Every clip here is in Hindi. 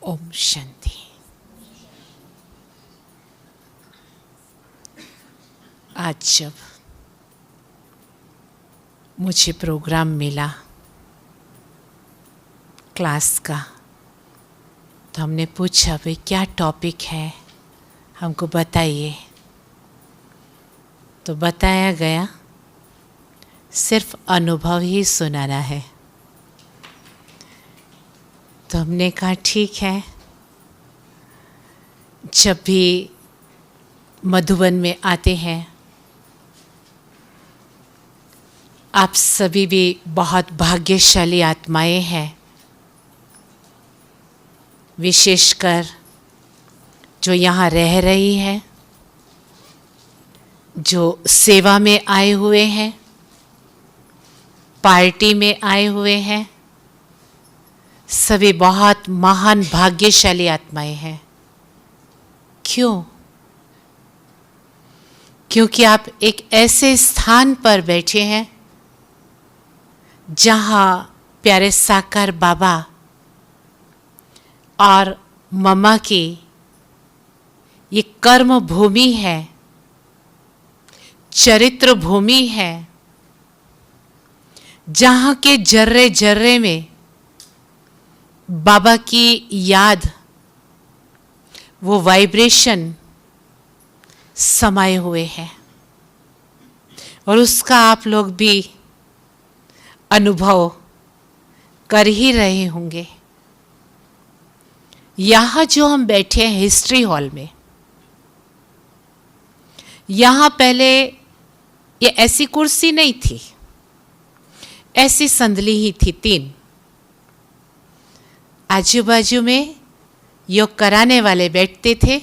ओम शांति। आज जब मुझे प्रोग्राम मिला क्लास का, तो हमने पूछा भाई क्या टॉपिक है, हमको बताइए। तो बताया गया सिर्फ अनुभव ही सुनाना है। तो हमने कहा ठीक है। जब भी मधुबन में आते हैं, आप सभी भी बहुत भाग्यशाली आत्माएं हैं, विशेषकर जो यहाँ रह रही है, जो सेवा में आए हुए हैं, पार्टी में आए हुए हैं, सभी बहुत महान भाग्यशाली आत्माएं हैं। क्यों? क्योंकि आप एक ऐसे स्थान पर बैठे हैं जहाँ प्यारे साकार बाबा और मम्मा की ये कर्म भूमि है, चरित्र भूमि है, जहाँ के जर्रे जर्रे में बाबा की याद, वो वाइब्रेशन समाये हुए हैं और उसका आप लोग भी अनुभव कर ही रहे होंगे। यहाँ जो हम बैठे हैं हिस्ट्री हॉल में, यहाँ पहले ये ऐसी कुर्सी नहीं थी, ऐसी संदली ही थी 3। आजू बाजू में योग कराने वाले बैठते थे,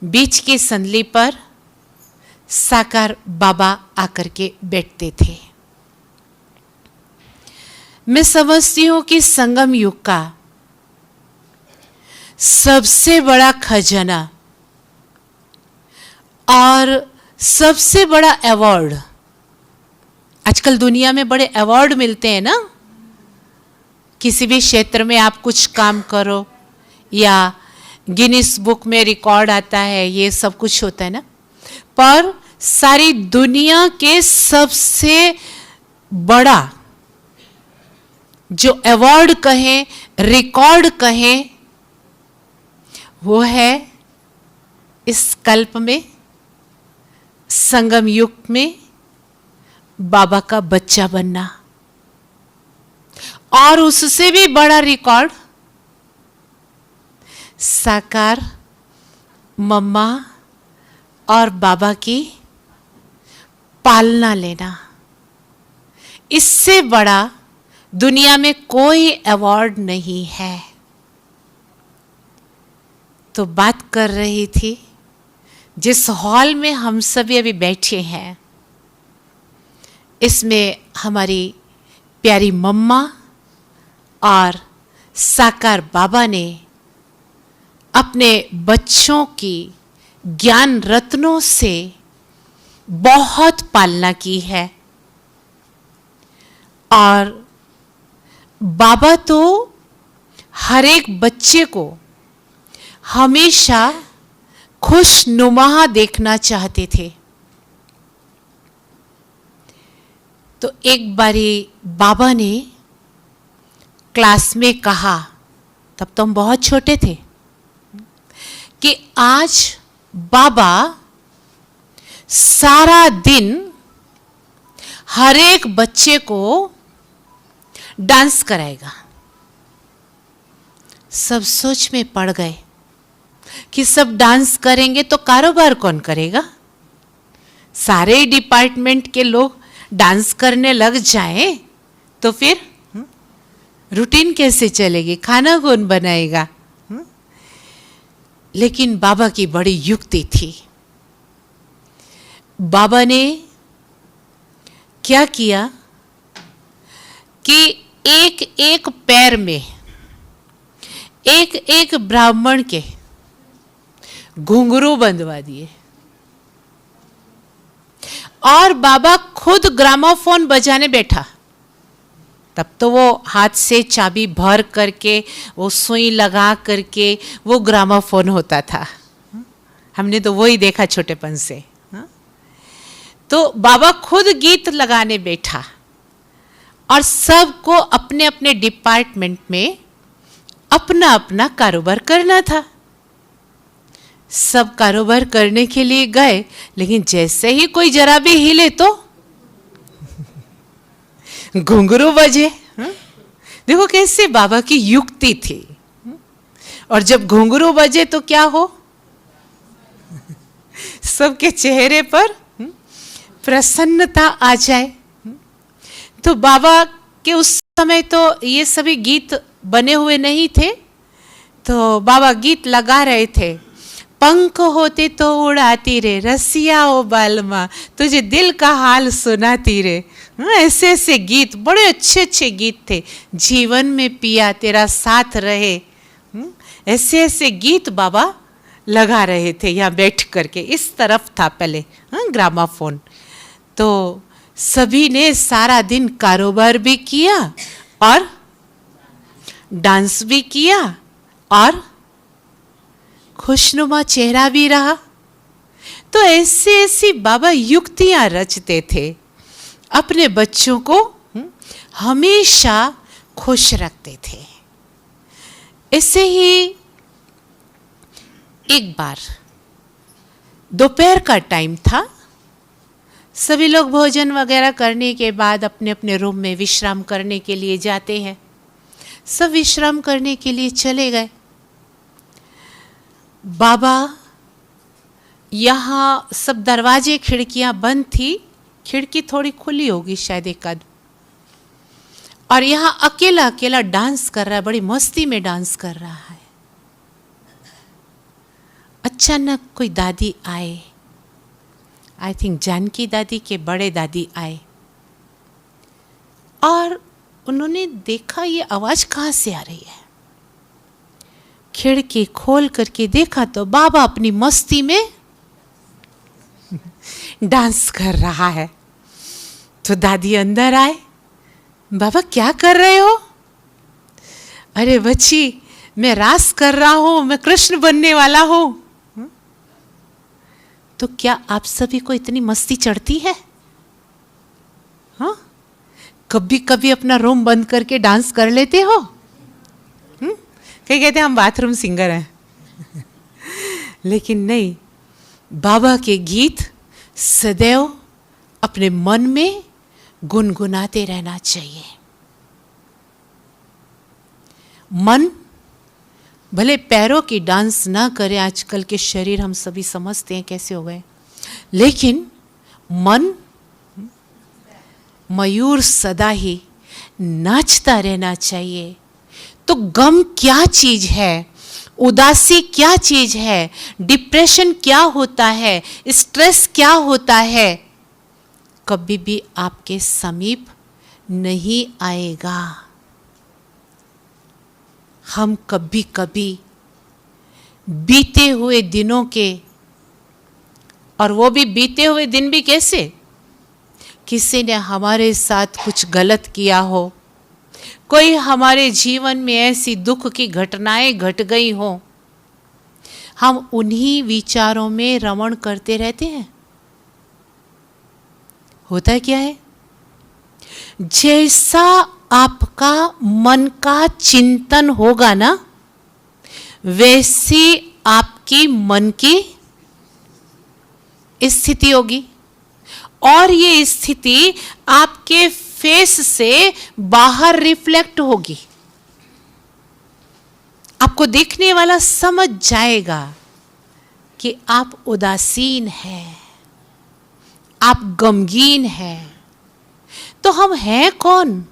बीच की संदली पर साकार बाबा आकर के बैठते थे। मैं समझती हूँ कि संगम युग का सबसे बड़ा खजाना और सबसे बड़ा अवार्ड, आजकल दुनिया में बड़े अवार्ड मिलते हैं ना, किसी भी क्षेत्र में आप कुछ काम करो या गिनीज बुक में रिकॉर्ड आता है, ये सब कुछ होता है ना। पर सारी दुनिया के सबसे बड़ा जो अवार्ड कहें, रिकॉर्ड कहें, वो है इस कल्प में, संगम युग में बाबा का बच्चा बनना। और उससे भी बड़ा रिकॉर्ड साकार मम्मा और बाबा की पालना लेना। इससे बड़ा दुनिया में कोई अवार्ड नहीं है। तो बात कर रही थी, जिस हॉल में हम सभी अभी बैठे हैं, इसमें हमारी प्यारी मम्मा और साकार बाबा ने अपने बच्चों की ज्ञान रत्नों से बहुत पालना की है। और बाबा तो हर एक बच्चे को हमेशा खुशनुमा देखना चाहते थे। तो एक बारी बाबा ने क्लास में कहा, तब तो हम बहुत छोटे थे, कि आज बाबा सारा दिन हर एक बच्चे को डांस कराएगा। सब सोच में पड़ गए कि सब डांस करेंगे तो कारोबार कौन करेगा? सारे डिपार्टमेंट के लोग डांस करने लग जाएं तो फिर रूटीन कैसे चलेगी, खाना कौन बनाएगा? लेकिन बाबा की बड़ी युक्ति थी। बाबा ने क्या किया कि एक एक पैर में एक एक ब्राह्मण के घुंघरू बंधवा दिए और बाबा खुद ग्रामोफोन बजाने बैठा। तब तो वो हाथ से चाबी भर करके वो सुई लगा करके वो ग्रामाफोन होता था। हमने तो वही देखा छोटेपन से। तो बाबा खुद गीत लगाने बैठा और सबको अपने अपने डिपार्टमेंट में अपना अपना कारोबार करना था। सब कारोबार करने के लिए गए, लेकिन जैसे ही कोई जरा भी हिले तो घुंघरू बजे। देखो कैसे बाबा की युक्ति थी। और जब घुंघरू बजे तो क्या हो, सबके चेहरे पर प्रसन्नता आ जाए। तो बाबा के उस समय तो ये सभी गीत बने हुए नहीं थे, तो बाबा गीत लगा रहे थे। पंख होते तो उड़ाती रे रसिया ओ बालमा, तुझे दिल का हाल सुनाती रे। ऐसे ऐसे गीत, बड़े अच्छे अच्छे गीत थे। जीवन में पिया तेरा साथ रहे, ऐसे ऐसे गीत बाबा लगा रहे थे यहाँ बैठ करके। इस तरफ था पहले ग्रामाफोन। तो सभी ने सारा दिन कारोबार भी किया और डांस भी किया और खुशनुमा चेहरा भी रहा। तो ऐसी ऐसी बाबा युक्तियां रचते थे, अपने बच्चों को हमेशा खुश रखते थे। ऐसे ही एक बार दोपहर का टाइम था, सभी लोग भोजन वगैरह करने के बाद अपने अपने रूम में विश्राम करने के लिए जाते हैं। सब विश्राम करने के लिए चले गए। बाबा यहाँ सब दरवाजे खिड़कियां बंद थी, खिड़की थोड़ी खुली होगी शायद एक आध, और यहाँ अकेला अकेला डांस कर रहा है, बड़ी मस्ती में डांस कर रहा है। अचानक कोई दादी आए, आई थिंक जानकी दादी के बड़े दादी आए, और उन्होंने देखा ये आवाज कहाँ से आ रही है। खिड़की खोल करके देखा तो बाबा अपनी मस्ती में डांस कर रहा है। तो दादी अंदर आए, बाबा क्या कर रहे हो? अरे बच्ची, मैं रास कर रहा हूं, मैं कृष्ण बनने वाला हूं। तो क्या आप सभी को इतनी मस्ती चढ़ती है? हाँ, कभी कभी अपना रूम बंद करके डांस कर लेते हो? कई कहते हैं हम बाथरूम सिंगर हैं। लेकिन नहीं, बाबा के गीत सदैव अपने मन में गुनगुनाते रहना चाहिए। मन भले पैरों की डांस ना करे, आजकल के शरीर हम सभी समझते हैं कैसे हो गए, लेकिन मन मयूर सदा ही नाचता रहना चाहिए। तो गम क्या चीज है, उदासी क्या चीज है, डिप्रेशन क्या होता है, स्ट्रेस क्या होता है, कभी भी आपके समीप नहीं आएगा। हम कभी कभी बीते हुए दिनों के, और वो भी बीते हुए दिन भी कैसे, किसी ने हमारे साथ कुछ गलत किया हो, कोई हमारे जीवन में ऐसी दुख की घटनाएं घट गई हो, हम उन्हीं विचारों में रमण करते रहते हैं। होता क्या है, जैसा आपका मन का चिंतन होगा ना, वैसी आपकी मन की स्थिति होगी, और ये स्थिति आपके फेस से बाहर रिफ्लेक्ट होगी। आपको देखने वाला समझ जाएगा कि आप उदासीन हैं, आप गमगीन हैं। तो हम हैं कौन?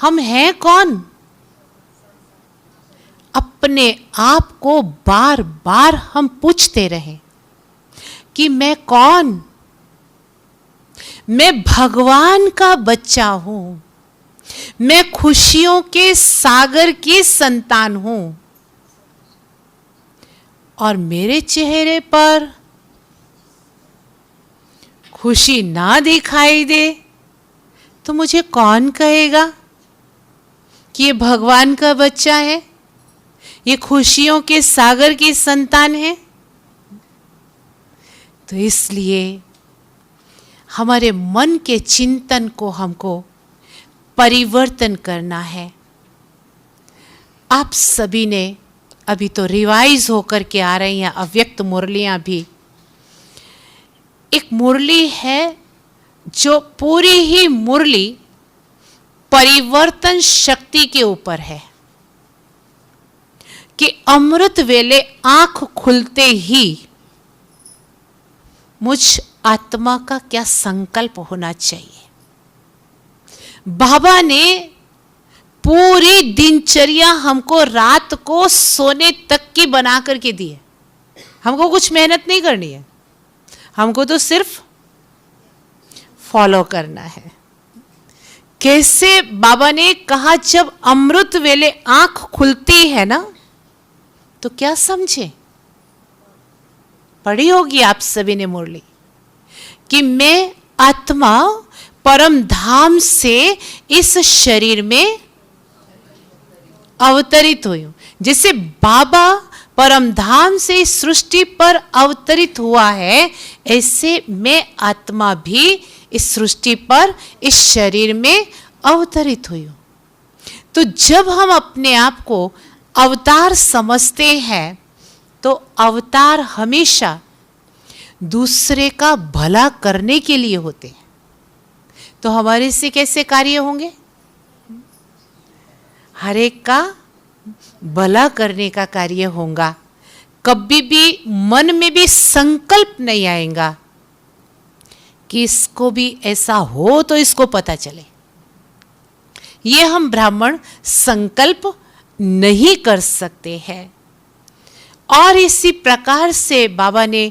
हम हैं कौन? अपने आप को बार बार हम पूछते रहे कि मैं कौन? मैं भगवान का बच्चा हूं, मैं खुशियों के सागर की संतान हूं, और मेरे चेहरे पर खुशी ना दिखाई दे तो मुझे कौन कहेगा कि ये भगवान का बच्चा है, ये खुशियों के सागर की संतान है? तो इसलिए हमारे मन के चिंतन को हमको परिवर्तन करना है। आप सभी ने अभी तो रिवाइज होकर के आ रही हैं अव्यक्त मुरलियां भी। एक मुरली है जो पूरी ही मुरली परिवर्तन शक्ति के ऊपर है कि अमृत वेले आंख खुलते ही मुझ आत्मा का क्या संकल्प होना चाहिए। बाबा ने पूरी दिनचर्या हमको रात को सोने तक की बना करके दी है। हमको कुछ मेहनत नहीं करनी है, हमको तो सिर्फ फॉलो करना है। कैसे बाबा ने कहा, जब अमृत वेले आंख खुलती है ना, तो क्या समझे? पढ़ी होगी आप सभी ने मुरली कि मैं आत्मा परम धाम से इस शरीर में अवतरित हुई हूं। जैसे बाबा परम धाम से इस सृष्टि पर अवतरित हुआ है, ऐसे मैं आत्मा भी इस सृष्टि पर इस शरीर में अवतरित हुई हूं। तो जब हम अपने आप को अवतार समझते हैं, तो अवतार हमेशा दूसरे का भला करने के लिए होते हैं। तो हमारे से कैसे कार्य होंगे? हर एक का भला करने का कार्य होगा। कभी भी मन में भी संकल्प नहीं आएगा कि इसको भी ऐसा हो तो इसको पता चले। ये हम ब्राह्मण संकल्प नहीं कर सकते हैं। और इसी प्रकार से बाबा ने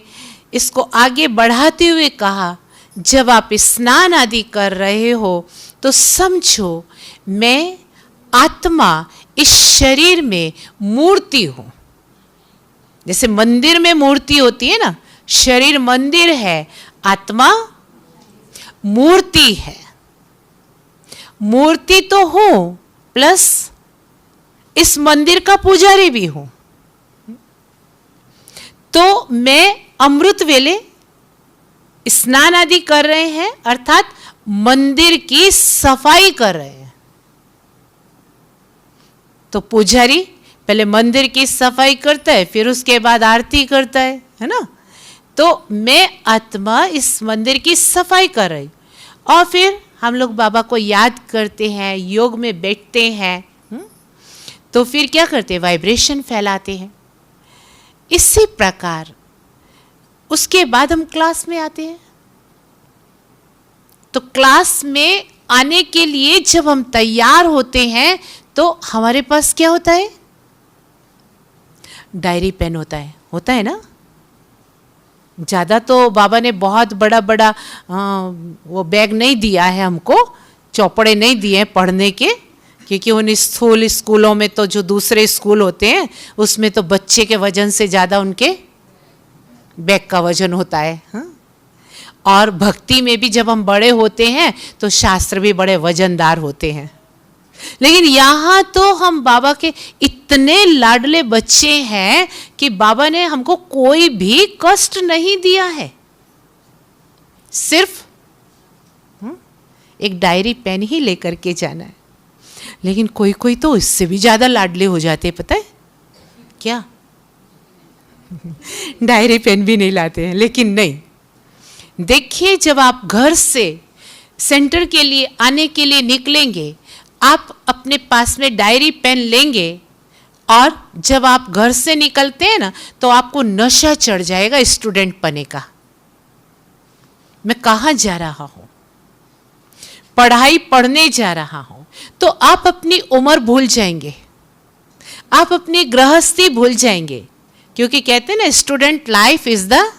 इसको आगे बढ़ाते हुए कहा, जब आप स्नान आदि कर रहे हो तो समझो मैं आत्मा इस शरीर में मूर्ति हूं। जैसे मंदिर में मूर्ति होती है ना, शरीर मंदिर है, आत्मा मूर्ति है। मूर्ति तो हूं, प्लस इस मंदिर का पुजारी भी हूं। तो मैं अमृत वेले स्नान आदि कर रहे हैं, अर्थात मंदिर की सफाई कर रहे हैं। तो पुजारी पहले मंदिर की सफाई करता है, फिर उसके बाद आरती करता है ना। तो मैं आत्मा इस मंदिर की सफाई कर रही, और फिर हम लोग बाबा को याद करते हैं, योग में बैठते हैं, तो फिर क्या करते हैं? वाइब्रेशन फैलाते हैं। इसी प्रकार उसके बाद हम क्लास में आते हैं। तो क्लास में आने के लिए जब हम तैयार होते हैं, तो हमारे पास क्या होता है? डायरी पेन होता है ना। ज़्यादा तो बाबा ने बहुत बड़ा बड़ा वो बैग नहीं दिया है हमको, चौपड़े नहीं दिए हैं पढ़ने के, क्योंकि उन स्कूलों में तो जो दूसरे स्कूल होते हैं उसमें तो बच्चे के वजन से ज़्यादा उनके बैग का वजन होता है। हाँ? और भक्ति में भी जब हम बड़े होते हैं तो शास्त्र भी बड़े वजनदार होते हैं। लेकिन यहाँ तो हम बाबा के इतने लाडले बच्चे हैं कि बाबा ने हमको कोई भी कष्ट नहीं दिया है। सिर्फ एक डायरी पेन ही लेकर के जाना है। लेकिन कोई कोई तो इससे भी ज़्यादा लाडले हो जाते हैं, पता है क्या? डायरी पेन भी नहीं लाते हैं। लेकिन नहीं, देखिए, जब आप घर से सेंटर के लिए आने के लिए निकलेंगे, आप अपने पास में डायरी पेन लेंगे, और जब आप घर से निकलते हैं ना, तो आपको नशा चढ़ जाएगा स्टूडेंट पने का। मैं कहाँ जा रहा हूँ, पढ़ाई पढ़ने जा रहा हूँ। तो आप अपनी उम्र भूल जाएंगे, आप अपनी गृहस्थी भूल जाएंगे, क्योंकि कहते हैं ना, student life is the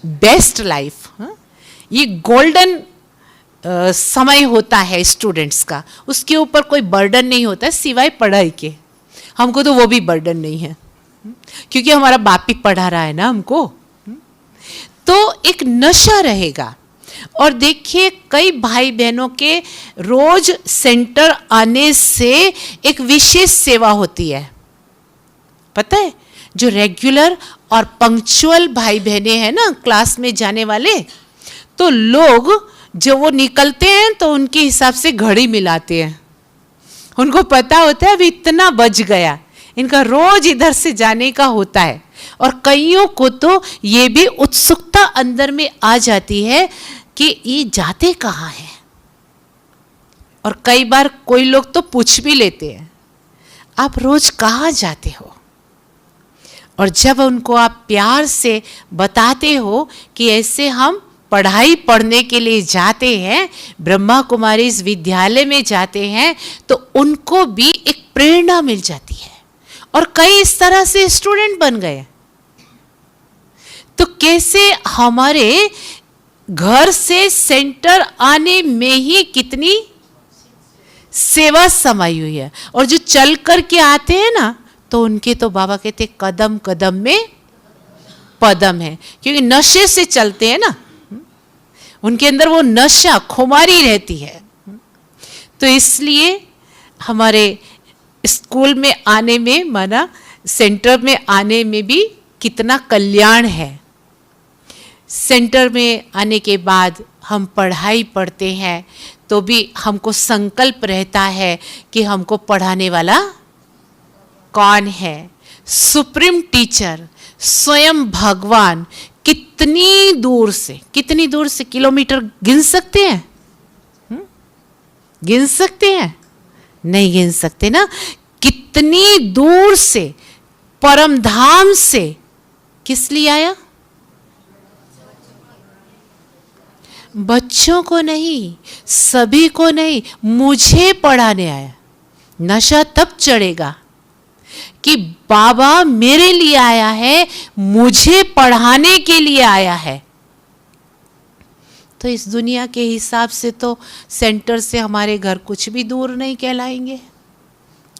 best life. ये गोल्डन समय होता है स्टूडेंट्स का, उसके ऊपर कोई बर्डन नहीं होता है सिवाय पढ़ाई के। हमको तो वो भी बर्डन नहीं है, क्योंकि हमारा बाप ही पढ़ा रहा है ना हमको। तो एक नशा रहेगा। और देखिए कई भाई बहनों के रोज सेंटर आने से एक विशेष सेवा होती है, पता है? जो रेगुलर और पंक्चुअल भाई बहनें हैं ना क्लास में जाने वाले, तो लोग जो वो निकलते हैं तो उनके हिसाब से घड़ी मिलाते हैं। उनको पता होता है अभी इतना बज गया, इनका रोज इधर से जाने का होता है। और कईयों को तो ये भी उत्सुकता अंदर में आ जाती है कि ये जाते कहाँ हैं। और कई बार कोई लोग तो पूछ भी लेते हैं, आप रोज कहाँ जाते हो? और जब उनको आप प्यार से बताते हो कि ऐसे हम पढ़ाई पढ़ने के लिए जाते हैं, ब्रह्मा कुमारी इस विद्यालय में जाते हैं, तो उनको भी एक प्रेरणा मिल जाती है और कई इस तरह से स्टूडेंट बन गए। तो कैसे हमारे घर से सेंटर आने में ही कितनी सेवा समाई हुई है। और जो चल कर के आते हैं ना, तो उनके तो बाबा कहते कदम कदम में पदम है, क्योंकि नशे से चलते हैं ना, उनके अंदर वो नशा खुमारी रहती है। तो इसलिए हमारे स्कूल में आने में, माना सेंटर में आने में भी कितना कल्याण है। सेंटर में आने के बाद हम पढ़ाई पढ़ते हैं तो भी हमको संकल्प रहता है कि हमको पढ़ाने वाला कौन है। सुप्रीम टीचर स्वयं भगवान कितनी दूर से किलोमीटर गिन सकते हैं? गिन सकते हैं? नहीं गिन सकते ना। कितनी दूर से, परम धाम से किस लिए आया? बच्चों को नहीं, सभी को नहीं, मुझे पढ़ाने आया। नशा तब चढ़ेगा कि बाबा मेरे लिए आया है, मुझे पढ़ाने के लिए आया है। तो इस दुनिया के हिसाब से तो सेंटर से हमारे घर कुछ भी दूर नहीं कहलाएंगे।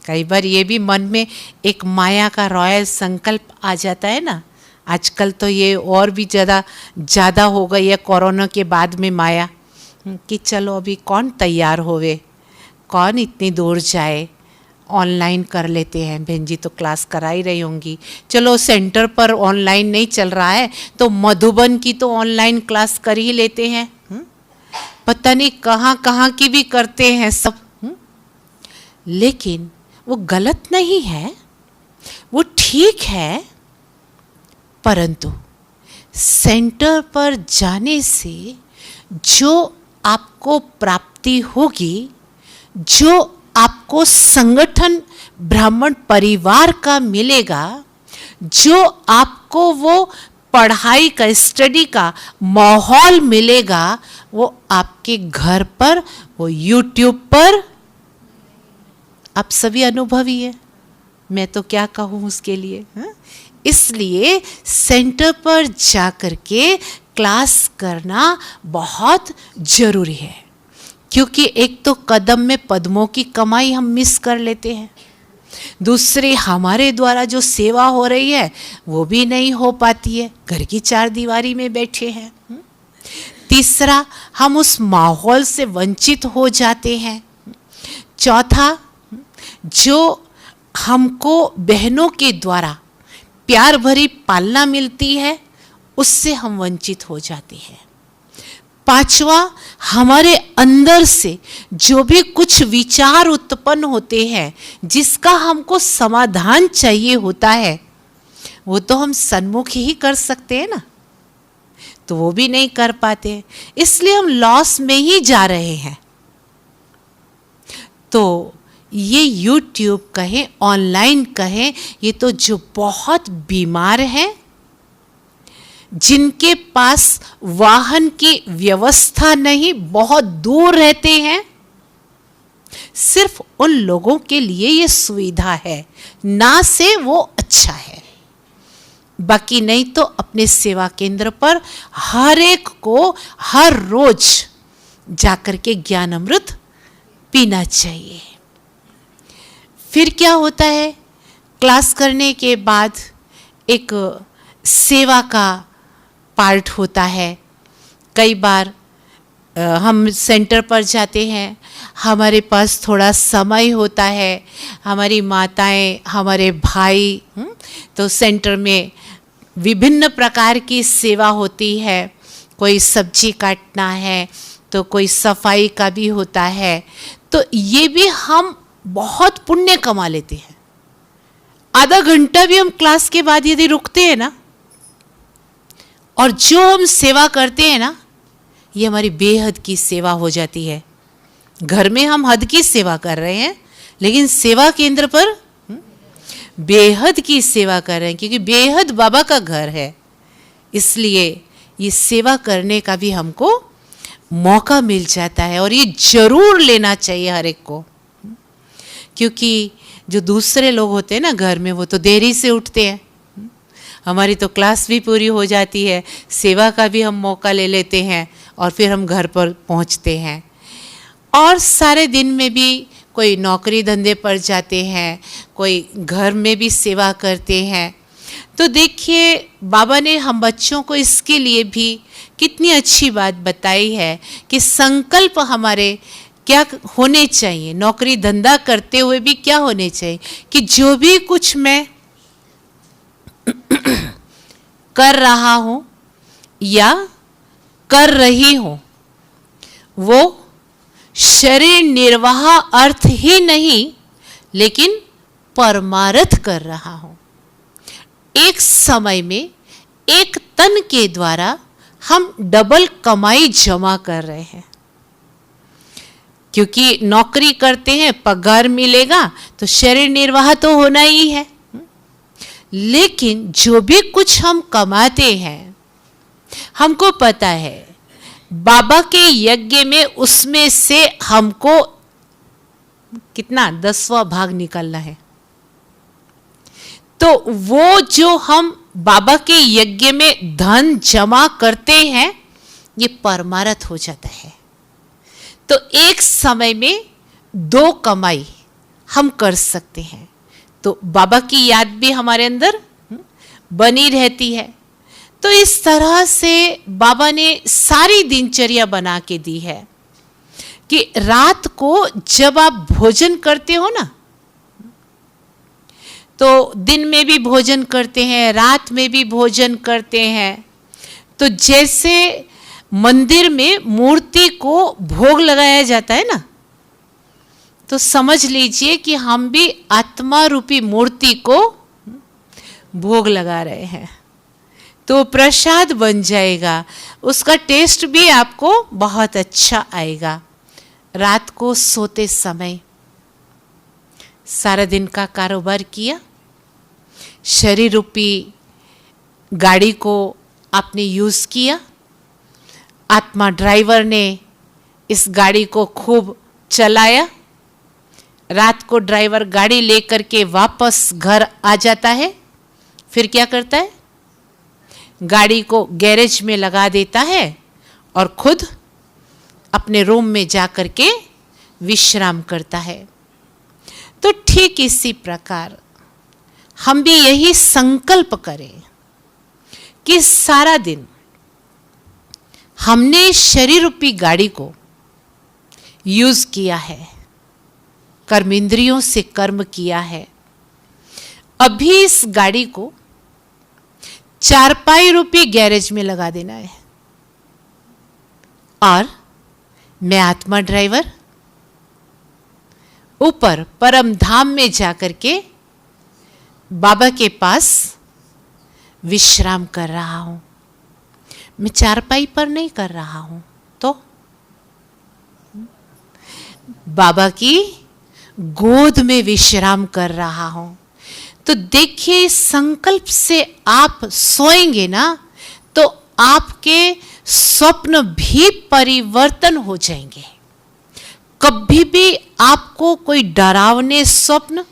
कई बार ये भी मन में एक माया का रॉयल संकल्प आ जाता है ना। आजकल तो ये और भी ज़्यादा हो गई है कोरोना के बाद में माया, कि चलो अभी कौन तैयार होवे, कौन इतनी दूर जाए, ऑनलाइन कर लेते हैं। बहन जी तो क्लास करा ही रही होंगी, चलो सेंटर पर ऑनलाइन नहीं चल रहा है तो मधुबन की तो ऑनलाइन क्लास कर ही लेते हैं। पता नहीं कहाँ कहाँ की भी करते हैं सब। लेकिन वो गलत नहीं है, वो ठीक है, परंतु सेंटर पर जाने से जो आपको प्राप्ति होगी, जो आपको संगठन ब्राह्मण परिवार का मिलेगा, जो आपको वो पढ़ाई का, स्टडी का माहौल मिलेगा, वो आपके घर पर, वो यूट्यूब पर आप सभी अनुभवी है। मैं तो क्या कहूँ उसके लिए। इसलिए सेंटर पर जाकर के क्लास करना बहुत ज़रूरी है, क्योंकि एक तो कदम में पद्मों की कमाई हम मिस कर लेते हैं, दूसरे हमारे द्वारा जो सेवा हो रही है वो भी नहीं हो पाती है, घर की चार दीवारी में बैठे हैं। तीसरा, हम उस माहौल से वंचित हो जाते हैं। चौथा, जो हमको बहनों के द्वारा प्यार भरी पालना मिलती है उससे हम वंचित हो जाते हैं। पांचवा, हमारे अंदर से जो भी कुछ विचार उत्पन्न होते हैं जिसका हमको समाधान चाहिए होता है, वो तो हम सन्मुख ही कर सकते हैं ना, तो वो भी नहीं कर पाते, इसलिए हम लॉस में ही जा रहे हैं। तो ये YouTube कहें, ऑनलाइन कहें, ये तो जो बहुत बीमार हैं, जिनके पास वाहन की व्यवस्था नहीं, बहुत दूर रहते हैं, सिर्फ उन लोगों के लिए ये सुविधा है, ना से वो अच्छा है। बाकी नहीं तो अपने सेवा केंद्र पर हर एक को हर रोज जाकर के ज्ञान अमृत पीना चाहिए। फिर क्या होता है, क्लास करने के बाद एक सेवा का पार्ट होता है। कई बार हम सेंटर पर जाते हैं, हमारे पास थोड़ा समय होता है, हमारी माताएं, हमारे भाई, तो सेंटर में विभिन्न प्रकार की सेवा होती है। कोई सब्जी काटना है तो कोई सफाई का भी होता है। तो ये भी हम बहुत पुण्य कमा लेते हैं। आधा घंटा भी हम क्लास के बाद यदि रुकते हैं ना, और जो हम सेवा करते हैं ना, ये हमारी बेहद की सेवा हो जाती है। घर में हम हद की सेवा कर रहे हैं, लेकिन सेवा केंद्र पर बेहद की सेवा कर रहे हैं, क्योंकि बेहद बाबा का घर है। इसलिए ये सेवा करने का भी हमको मौका मिल जाता है, और ये जरूर लेना चाहिए हर एक को। क्योंकि जो दूसरे लोग होते हैं ना घर में, वो तो देरी से उठते हैं। हमारी तो क्लास भी पूरी हो जाती है, सेवा का भी हम मौका ले लेते हैं, और फिर हम घर पर पहुंचते हैं। और सारे दिन में भी कोई नौकरी धंधे पर जाते हैं, कोई घर में भी सेवा करते हैं। तो देखिए, बाबा ने हम बच्चों को इसके लिए भी कितनी अच्छी बात बताई है कि संकल्प हमारे क्या होने चाहिए। नौकरी धंधा करते हुए भी क्या होने चाहिए कि जो भी कुछ मैं कर रहा हूं या कर रही हूं, वो शरीर निर्वाह अर्थ ही नहीं, लेकिन परमार्थ कर रहा हूं। एक समय में एक तन के द्वारा हम डबल कमाई जमा कर रहे हैं। क्योंकि नौकरी करते हैं, पगार मिलेगा तो शरीर निर्वाह तो होना ही है। लेकिन जो भी कुछ हम कमाते हैं, हमको पता है बाबा के यज्ञ में उसमें से हमको कितना 10वां भाग निकालना है। तो वो जो हम बाबा के यज्ञ में धन जमा करते हैं, ये परमार्थ हो जाता है। तो एक समय में 2 कमाई हम कर सकते हैं, तो बाबा की याद भी हमारे अंदर बनी रहती है। तो इस तरह से बाबा ने सारी दिनचर्या बना के दी है कि रात को जब आप भोजन करते हो ना, तो दिन में भी भोजन करते हैं, रात में भी भोजन करते हैं। तो जैसे मंदिर में मूर्ति को भोग लगाया जाता है ना, तो समझ लीजिए कि हम भी आत्मा रूपी मूर्ति को भोग लगा रहे हैं। तो प्रसाद बन जाएगा, उसका टेस्ट भी आपको बहुत अच्छा आएगा। रात को सोते समय सारा दिन का कारोबार किया, शरीर रूपी गाड़ी को आपने यूज़ किया, आत्मा ड्राइवर ने इस गाड़ी को खूब चलाया। रात को ड्राइवर गाड़ी लेकर के वापस घर आ जाता है, फिर क्या करता है? गाड़ी को गैरेज में लगा देता है और खुद अपने रूम में जा कर के विश्राम करता है। तो ठीक इसी प्रकार हम भी यही संकल्प करें कि सारा दिन हमने शरीर रूपी गाड़ी को यूज किया है, कर्मेंद्रियों से कर्म किया है। अभी इस गाड़ी को चारपाई रूपी गैरेज में लगा देना है, और मैं आत्मा ड्राइवर ऊपर परम धाम में जाकर के बाबा के पास विश्राम कर रहा हूं। मैं चारपाई पर नहीं कर रहा हूं, तो बाबा की गोद में विश्राम कर रहा हूं। तो देखिए, संकल्प से आप सोएंगे ना, तो आपके स्वप्न भी परिवर्तन हो जाएंगे। कभी भी आपको कोई डरावने स्वप्न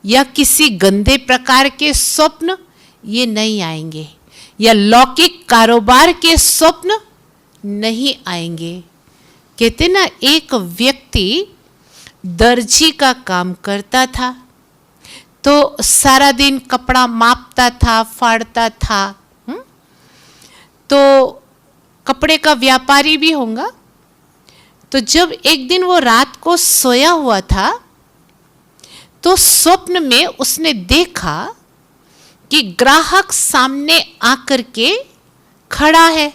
या किसी गंदे प्रकार के स्वप्न ये नहीं आएंगे, या लौकिक कारोबार के स्वप्न नहीं आएंगे। कहते ना, एक व्यक्ति दर्जी का काम करता था, तो सारा दिन कपड़ा मापता था, फाड़ता था। तो कपड़े का व्यापारी भी होगा, तो जब एक दिन वो रात को सोया हुआ था तो स्वप्न में उसने देखा कि ग्राहक सामने आकर के खड़ा है।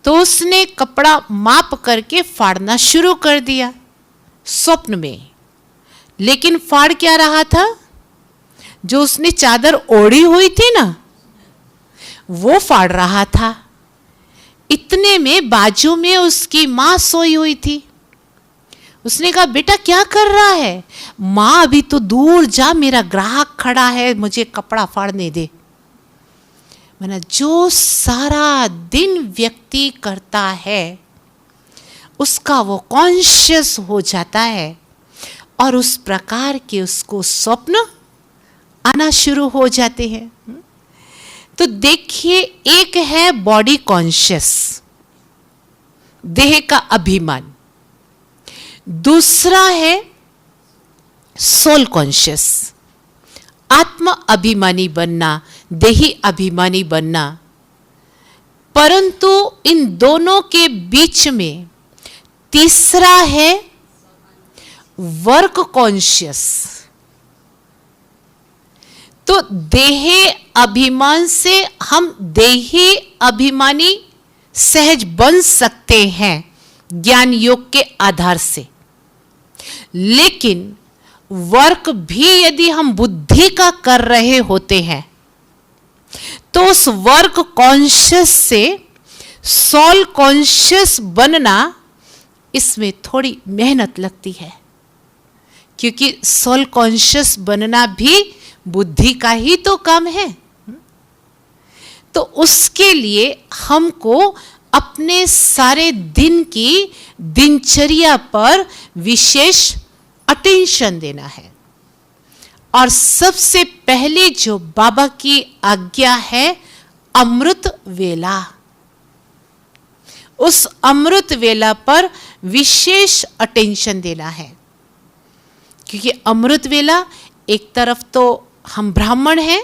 तो उसने कपड़ा माप करके फाड़ना शुरू कर दिया स्वप्न में। लेकिन फाड़ क्या रहा था? जो उसने चादर ओढ़ी हुई थी ना, वो फाड़ रहा था। इतने में बाजू में उसकी माँ सोई हुई थी। उसने कहा, बेटा क्या कर रहा है? माँ अभी तो दूर जा, मेरा ग्राहक खड़ा है, मुझे कपड़ा फाड़ने दे। मैंने जो सारा दिन व्यक्ति करता है उसका वो कॉन्शियस हो जाता है और उस प्रकार के उसको स्वप्न आना शुरू हो जाते हैं। तो देखिए, एक है बॉडी कॉन्शियस, देह का अभिमान, दूसरा है सोल कॉन्शियस, आत्म अभिमानी बनना, देही अभिमानी बनना। परंतु इन दोनों के बीच में तीसरा है वर्क कॉन्शियस। तो देह अभिमान से हम देही अभिमानी सहज बन सकते हैं ज्ञान योग के आधार से, लेकिन वर्क भी यदि हम बुद्धि का कर रहे होते हैं तो उस वर्क कॉन्शियस से सोल कॉन्शियस बनना, इसमें थोड़ी मेहनत लगती है, क्योंकि सोल कॉन्शियस बनना भी बुद्धि का ही तो काम है। तो उसके लिए हमको अपने सारे दिन की दिनचर्या पर विशेष अटेंशन देना है। और सबसे पहले जो बाबा की आज्ञा है, अमृत वेला, उस अमृत वेला पर विशेष अटेंशन देना है। क्योंकि अमृत वेला, एक तरफ तो हम ब्राह्मण हैं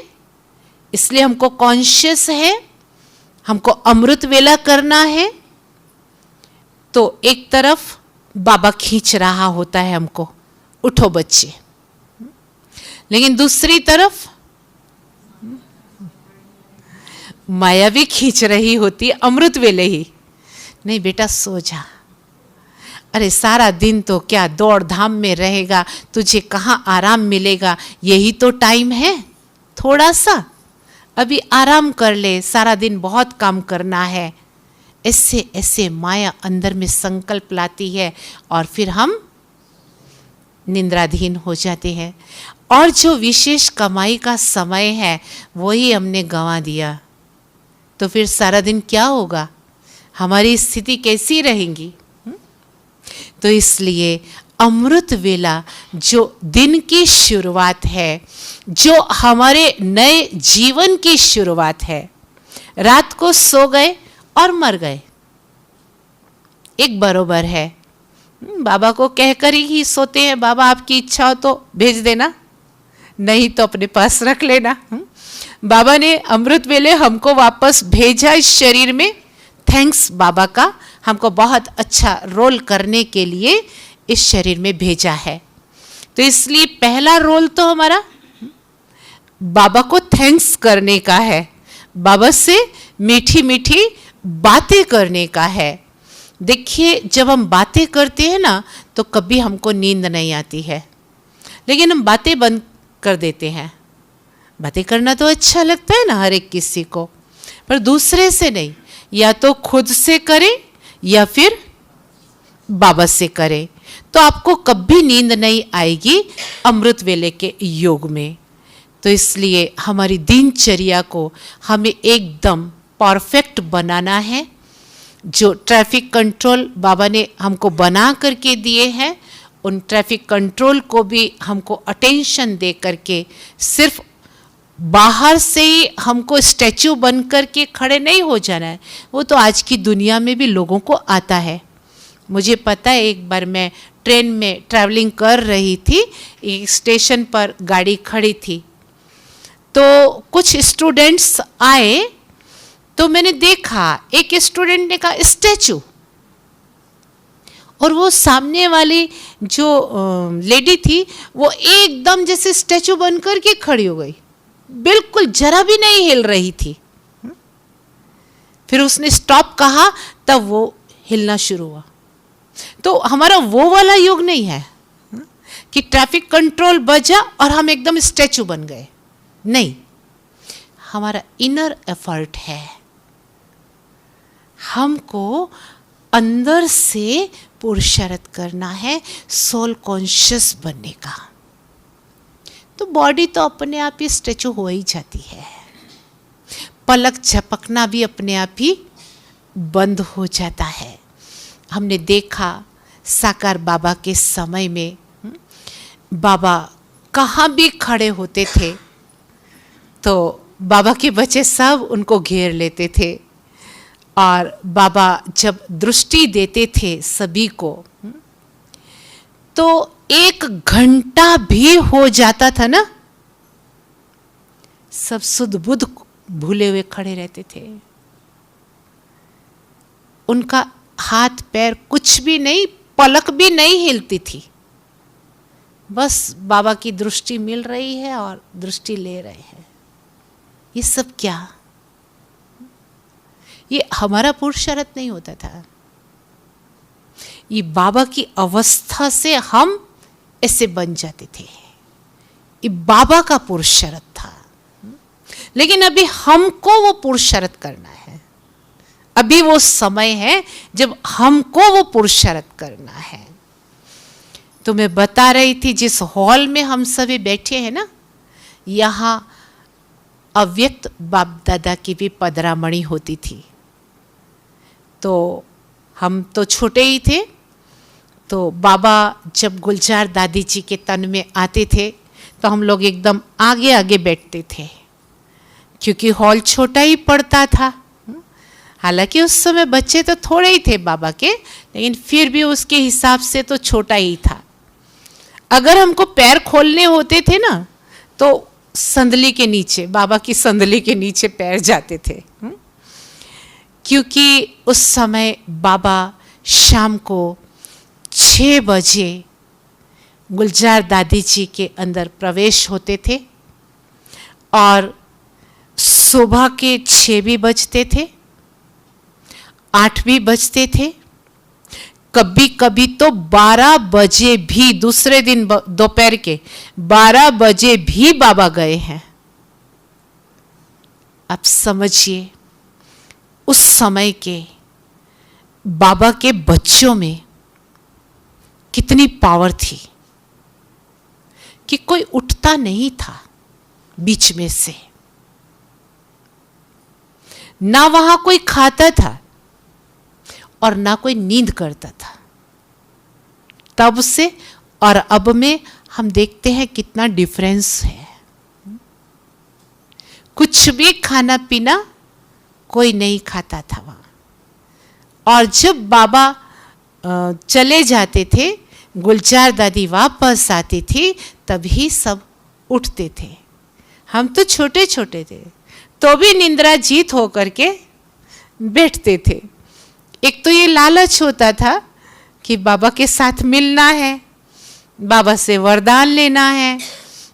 इसलिए हमको कॉन्शियस है, हमको अमृत वेला करना है, तो एक तरफ बाबा खींच रहा होता है हमको, उठो बच्चे, लेकिन दूसरी तरफ माया भी खींच रही होती है अमृत वेले ही, नहीं बेटा सो जा, अरे सारा दिन तो क्या दौड़ धाम में रहेगा, तुझे कहाँ आराम मिलेगा, यही तो टाइम है, थोड़ा सा अभी आराम कर ले, सारा दिन बहुत काम करना है। ऐसे ऐसे माया अंदर में संकल्प लाती है और फिर हम निद्राधीन हो जाते हैं। और जो विशेष कमाई का समय है वही हमने गंवा दिया, तो फिर सारा दिन क्या होगा, हमारी स्थिति कैसी रहेगी? तो इसलिए अमृत वेला जो दिन की शुरुआत है, जो हमारे नए जीवन की शुरुआत है, रात को सो गए और मर गए, एक बरोबर है। बाबा को कहकर ही सोते हैं, बाबा आपकी इच्छा हो तो भेज देना, नहीं तो अपने पास रख लेना। बाबा ने अमृत वेले हमको वापस भेजा इस शरीर में, थैंक्स बाबा का, हमको बहुत अच्छा रोल करने के लिए इस शरीर में भेजा है। तो इसलिए पहला रोल तो हमारा बाबा को थैंक्स करने का है, बाबा से मीठी मीठी बातें करने का है। देखिए, जब हम बातें करते हैं ना तो कभी हमको नींद नहीं आती है, लेकिन हम बातें बंद कर देते हैं। बातें करना तो अच्छा लगता है ना हर एक किसी को, पर दूसरे से नहीं, या तो खुद से करें या फिर बाबा से करें, तो आपको कभी नींद नहीं आएगी अमृत वेले के योग में। तो इसलिए हमारी दिनचर्या को हमें एकदम परफेक्ट बनाना है। जो ट्रैफिक कंट्रोल बाबा ने हमको बना करके दिए हैं, उन ट्रैफिक कंट्रोल को भी हमको अटेंशन दे करके, सिर्फ बाहर से ही हमको स्टैचू बन करके खड़े नहीं हो जाना है। वो तो आज की दुनिया में भी लोगों को आता है। मुझे पता है, एक बार मैं ट्रेन में ट्रैवलिंग कर रही थी, एक स्टेशन पर गाड़ी खड़ी थी, तो कुछ स्टूडेंट्स आए, तो मैंने देखा एक स्टूडेंट ने कहा स्टैचू, और वो सामने वाली जो लेडी थी वो एकदम जैसे स्टैचू बन करके खड़ी हो गई, बिल्कुल जरा भी नहीं हिल रही थी। फिर उसने स्टॉप कहा, तब वो हिलना शुरू हुआ। तो हमारा वो वाला युग नहीं है कि ट्रैफिक कंट्रोल बजा और हम एकदम स्टैचू बन गए, नहीं। हमारा इनर एफर्ट है, हमको अंदर से पुरुषार्थ करना है सोल कॉन्शियस बनने का। तो बॉडी तो अपने आप ही स्टैचू हो ही जाती है, पलक झपकना भी अपने आप ही बंद हो जाता है। हमने देखा साकार बाबा के समय में बाबा कहाँ भी खड़े होते थे तो बाबा के बच्चे सब उनको घेर लेते थे, और बाबा जब दृष्टि देते थे सभी को तो 1 घंटा भी हो जाता था ना, सब सुध बुध भूले हुए खड़े रहते थे। उनका हाथ पैर कुछ भी नहीं, पलक भी नहीं हिलती थी, बस बाबा की दृष्टि मिल रही है और दृष्टि ले रहे हैं। ये सब क्या? ये हमारा पुरुषार्थ नहीं होता था, ये बाबा की अवस्था से हम ऐसे बन जाते थे। ये बाबा का पुरुषार्थ था, लेकिन अभी हमको वो पुरुषार्थ करना है। अभी वो समय है जब हमको वो पुरुषार्थ करना है। तो मैं बता रही थी, जिस हॉल में हम सभी बैठे हैं ना, यहाँ अव्यक्त बाप दादा की भी पदरामणि होती थी। तो हम तो छोटे ही थे, तो बाबा जब गुलजार दादी जी के तन में आते थे तो हम लोग एकदम आगे आगे बैठते थे, क्योंकि हॉल छोटा ही पड़ता था। हालांकि उस समय बच्चे तो थोड़े ही थे बाबा के, लेकिन फिर भी उसके हिसाब से तो छोटा ही था। अगर हमको पैर खोलने होते थे ना तो संदली के नीचे, बाबा की संदली के नीचे पैर जाते थे, क्योंकि उस समय बाबा शाम को 6 बजे गुलजार दादी जी के अंदर प्रवेश होते थे और सुबह के 6 भी बजते थे, 8 भी बजते थे, कभी कभी तो 12 बजे भी, दूसरे दिन दोपहर के 12 बजे भी बाबा गए हैं। आप समझिए उस समय के बाबा के बच्चों में कितनी पावर थी कि कोई उठता नहीं था बीच में से, ना वहां कोई खाता था और ना कोई नींद करता था। तब से और अब में हम देखते हैं कितना डिफरेंस है। कुछ भी खाना पीना कोई नहीं खाता था वहाँ, और जब बाबा चले जाते थे, गुलजार दादी वापस आती थी, तभी सब उठते थे। हम तो छोटे छोटे थे तो भी निंद्रा जीत होकर के बैठते थे। एक तो ये लालच होता था कि बाबा के साथ मिलना है, बाबा से वरदान लेना है,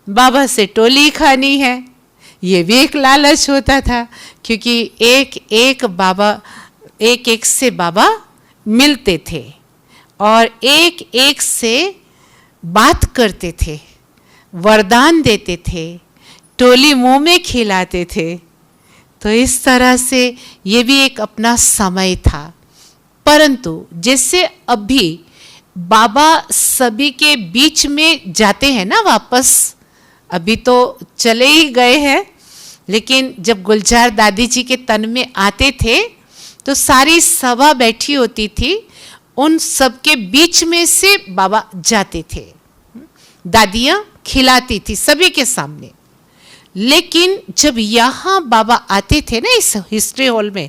बाबा से टोली खानी है, ये भी एक लालच होता था, क्योंकि एक एक से बाबा मिलते थे और एक एक से बात करते थे, वरदान देते थे, टोली मुंह में खिलाते थे। तो इस तरह से ये भी एक अपना समय था। परंतु जैसे अभी बाबा सभी के बीच में जाते हैं ना वापस, अभी तो चले ही गए हैं, लेकिन जब गुलजार दादी जी के तन में आते थे तो सारी सभा बैठी होती थी, उन सब के बीच में से बाबा जाते थे, दादियाँ खिलाती थी सभी के सामने। लेकिन जब यहाँ बाबा आते थे ना इस हिस्ट्री हॉल में,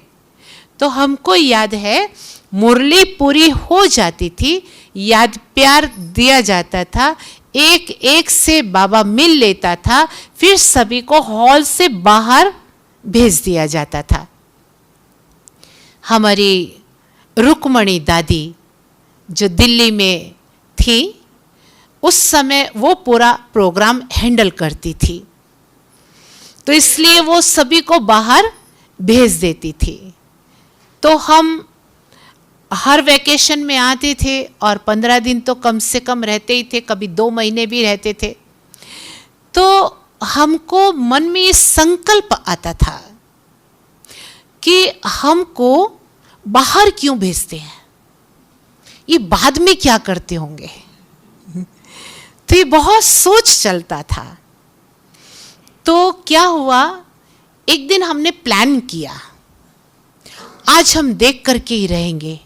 तो हमको याद है मुरली पूरी हो जाती थी, याद प्यार दिया जाता था, एक एक से बाबा मिल लेता था, फिर सभी को हॉल से बाहर भेज दिया जाता था। हमारी रुक्मणी दादी जो दिल्ली में थी, उस समय वो पूरा प्रोग्राम हैंडल करती थी, तो इसलिए वो सभी को बाहर भेज देती थी। तो हम हर वैकेशन में आते थे और 15 दिन तो कम से कम रहते ही थे, कभी 2 महीने भी रहते थे। तो हमको मन में ये संकल्प आता था कि हमको बाहर क्यों भेजते हैं, ये बाद में क्या करते होंगे। तो ये बहुत सोच चलता था। तो क्या हुआ, एक दिन हमने प्लान किया, आज हम देख करके ही रहेंगे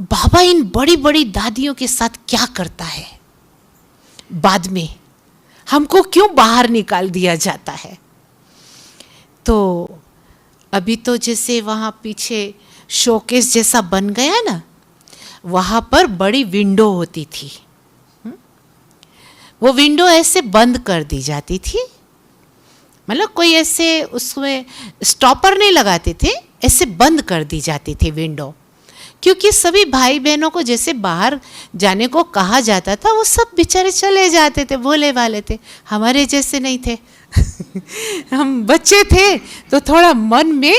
बाबा इन बड़ी बड़ी दादियों के साथ क्या करता है, बाद में हमको क्यों बाहर निकाल दिया जाता है। तो अभी तो जैसे वहाँ पीछे शोकेस जैसा बन गया ना, वहाँ पर बड़ी विंडो होती थी, वो विंडो ऐसे बंद कर दी जाती थी, मतलब कोई ऐसे उसमें स्टॉपर नहीं लगाते थे, ऐसे बंद कर दी जाती थी विंडो, क्योंकि सभी भाई बहनों को जैसे बाहर जाने को कहा जाता था, वो सब बेचारे चले जाते थे, भोले वाले थे, हमारे जैसे नहीं थे। हम बच्चे थे तो थोड़ा मन में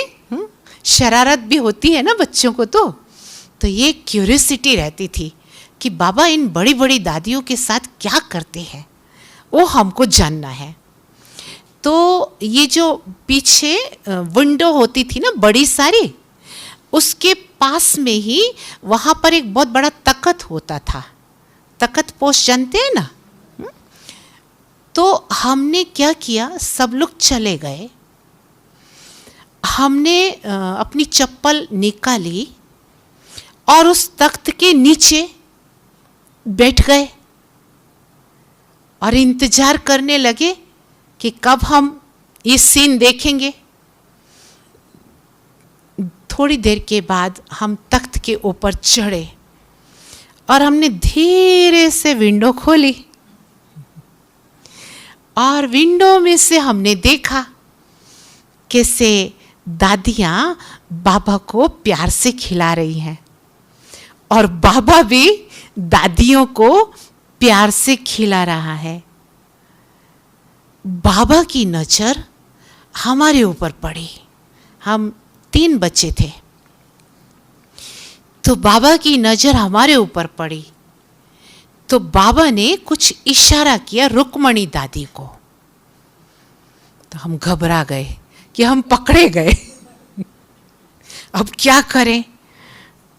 शरारत भी होती है ना बच्चों को, तो ये क्यूरियोसिटी रहती थी कि बाबा इन बड़ी बड़ी दादियों के साथ क्या करते हैं, वो हमको जानना है। तो ये जो पीछे विंडो होती थी ना बड़ी सारी, उसके पास में ही वहाँ पर एक बहुत बड़ा तख्त होता था, तख्त पोश जानते हैं ना। तो हमने क्या किया, सब लोग चले गए, हमने अपनी चप्पल निकाली और उस तख्त के नीचे बैठ गए और इंतजार करने लगे कि कब हम ये सीन देखेंगे। थोड़ी देर के बाद हम तख्त के ऊपर चढ़े और हमने धीरे से विंडो खोली और विंडो में से हमने देखा कैसे दादियाँ बाबा को प्यार से खिला रही हैं और बाबा भी दादियों को प्यार से खिला रहा है। बाबा की नज़र हमारे ऊपर पड़ी, हम 3 बच्चे थे, तो बाबा की नज़र हमारे ऊपर पड़ी, तो बाबा ने कुछ इशारा किया रुक्मणी दादी को, तो हम घबरा गए कि हम पकड़े गए। अब क्या करें।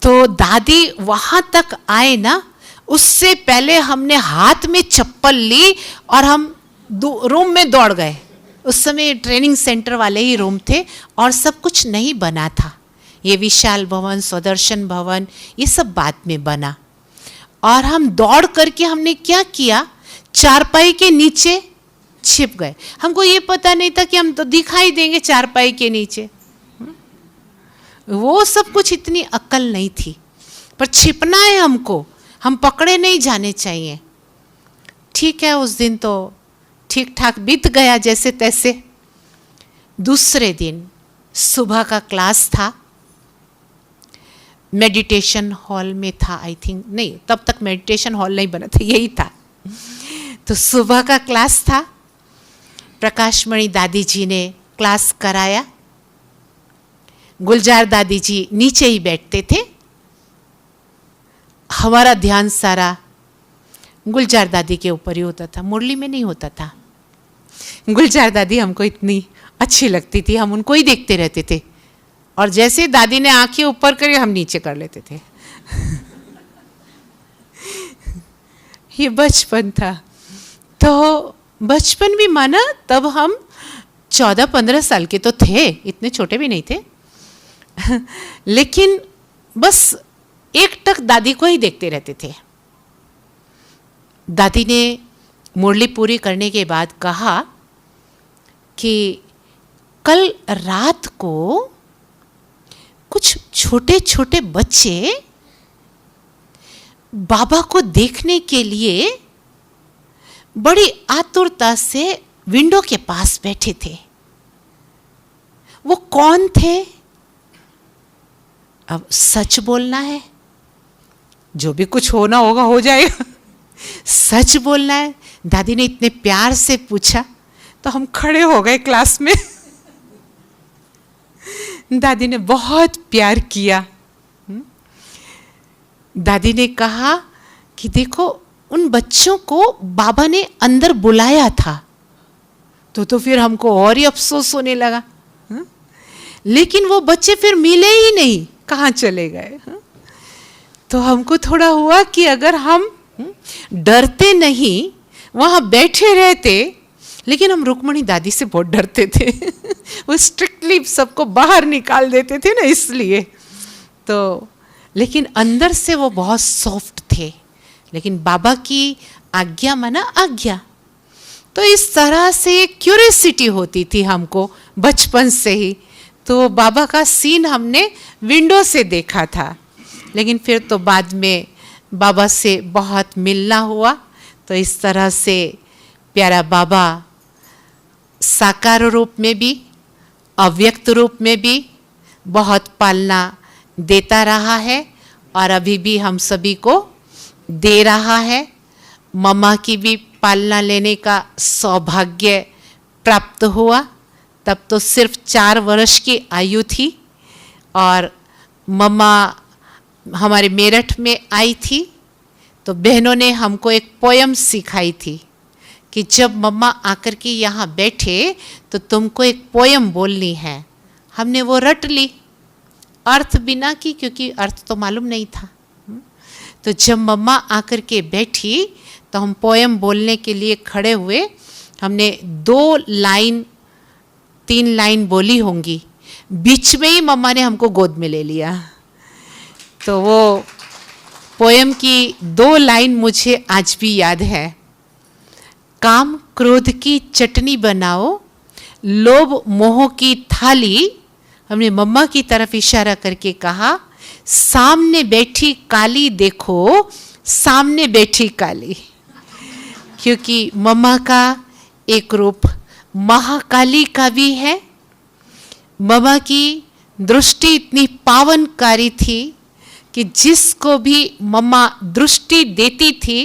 तो दादी वहां तक आए ना, उससे पहले हमने हाथ में चप्पल ली और हम रूम में दौड़ गए। उस समय ट्रेनिंग सेंटर वाले ही रूम थे और सब कुछ नहीं बना था, ये विशाल भवन, स्वदर्शन भवन, ये सब बाद में बना। और हम दौड़ करके हमने क्या किया, चारपाई के नीचे छिप गए। हमको ये पता नहीं था कि हम तो दिखाई देंगे चारपाई के नीचे, वो सब कुछ इतनी अक्ल नहीं थी, पर छिपना है हमको, हम पकड़े नहीं जाने चाहिए। ठीक है, उस दिन तो ठीक ठाक बीत गया जैसे तैसे। दूसरे दिन सुबह का क्लास था, मेडिटेशन हॉल में था, आई थिंक, नहीं तब तक मेडिटेशन हॉल नहीं बना था, यही था। तो सुबह का क्लास था, प्रकाशमणि दादी जी ने क्लास कराया, गुलजार दादी जी नीचे ही बैठते थे, हमारा ध्यान सारा गुलजार दादी के ऊपर ही होता था, मुरली में नहीं होता था। गुलजार दादी हमको इतनी अच्छी लगती थी, हम उनको ही देखते रहते थे, और जैसे दादी ने आंखें ऊपर करी हम नीचे कर लेते थे। ये बचपन था। तो बचपन भी माना, तब हम 14-15 साल के तो थे, इतने छोटे भी नहीं थे। लेकिन बस एक टक दादी को ही देखते रहते थे। दादी ने मुरली पूरी करने के बाद कहा कि कल रात को कुछ छोटे छोटे बच्चे बाबा को देखने के लिए बड़ी आतुरता से विंडो के पास बैठे थे। वो कौन थे? अब सच बोलना है, जो भी कुछ होना होगा हो जाएगा। सच बोलना है। दादी ने इतने प्यार से पूछा तो हम खड़े हो गए क्लास में। दादी ने बहुत प्यार किया। दादी ने कहा कि देखो उन बच्चों को बाबा ने अंदर बुलाया था। तो फिर हमको और ही अफसोस होने लगा। लेकिन वो बच्चे फिर मिले ही नहीं, कहाँ चले गए। तो हमको थोड़ा हुआ कि अगर हम डरते नहीं, वहाँ बैठे रहते, लेकिन हम रुक्मणी दादी से बहुत डरते थे। वो स्ट्रिक्टली सबको बाहर निकाल देते थे ना, इसलिए। तो लेकिन अंदर से वो बहुत सॉफ्ट थे, लेकिन बाबा की आज्ञा माना आज्ञा। तो इस तरह से क्यूरियोसिटी होती थी हमको बचपन से ही। तो बाबा का सीन हमने विंडो से देखा था, लेकिन फिर तो बाद में बाबा से बहुत मिलना हुआ। तो इस तरह से प्यारा बाबा साकार रूप में भी, अव्यक्त रूप में भी बहुत पालना देता रहा है और अभी भी हम सभी को दे रहा है। मम्मा की भी पालना लेने का सौभाग्य प्राप्त हुआ। तब तो सिर्फ 4 वर्ष की आयु थी और मम्मा हमारे मेरठ में आई थी। तो बहनों ने हमको एक पोयम सिखाई थी कि जब मम्मा आकर के यहाँ बैठे तो तुमको एक पोयम बोलनी है। हमने वो रट ली, अर्थ बिना की, क्योंकि अर्थ तो मालूम नहीं था। तो जब मम्मा आकर के बैठी तो हम पोयम बोलने के लिए खड़े हुए। हमने 2 लाइन 3 लाइन बोली होंगी, बीच में ही मम्मा ने हमको गोद में ले लिया। तो वो पोयम की 2 लाइन मुझे आज भी याद है। काम क्रोध की चटनी बनाओ, लोभ मोह की थाली। हमने मम्मा की तरफ इशारा करके कहा, सामने बैठी काली देखो, सामने बैठी काली। क्योंकि मम्मा का एक रूप महाकाली का भी है। मम्मा की दृष्टि इतनी पावनकारी थी कि जिसको भी मम्मा दृष्टि देती थी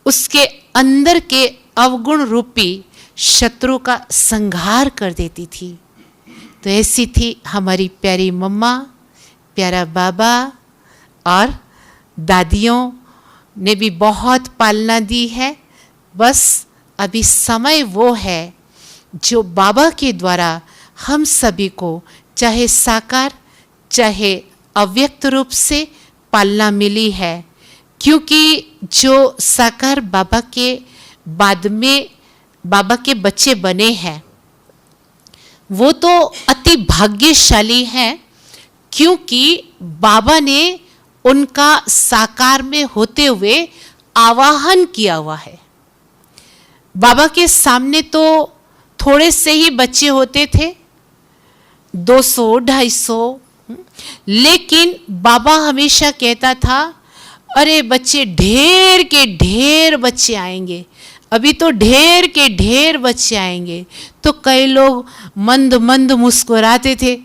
उसके अंदर के अवगुण रूपी शत्रु का संहार कर देती थी। तो ऐसी थी हमारी प्यारी मम्मा, प्यारा बाबा। और दादियों ने भी बहुत पालना दी है। बस अभी समय वो है जो बाबा के द्वारा हम सभी को चाहे साकार चाहे अव्यक्त रूप से पालना मिली है। क्योंकि जो साकार बाबा के बाद में बाबा के बच्चे बने हैं वो तो अति भाग्यशाली हैं, क्योंकि बाबा ने उनका साकार में होते हुए आवाहन किया हुआ है। बाबा के सामने तो थोड़े से ही बच्चे होते थे, 200-250, लेकिन बाबा हमेशा कहता था, अरे बच्चे ढेर के ढेर बच्चे आएंगे, अभी तो ढेर के ढेर बच्चे आएंगे। तो कई लोग मंद मंद मुस्कुराते थे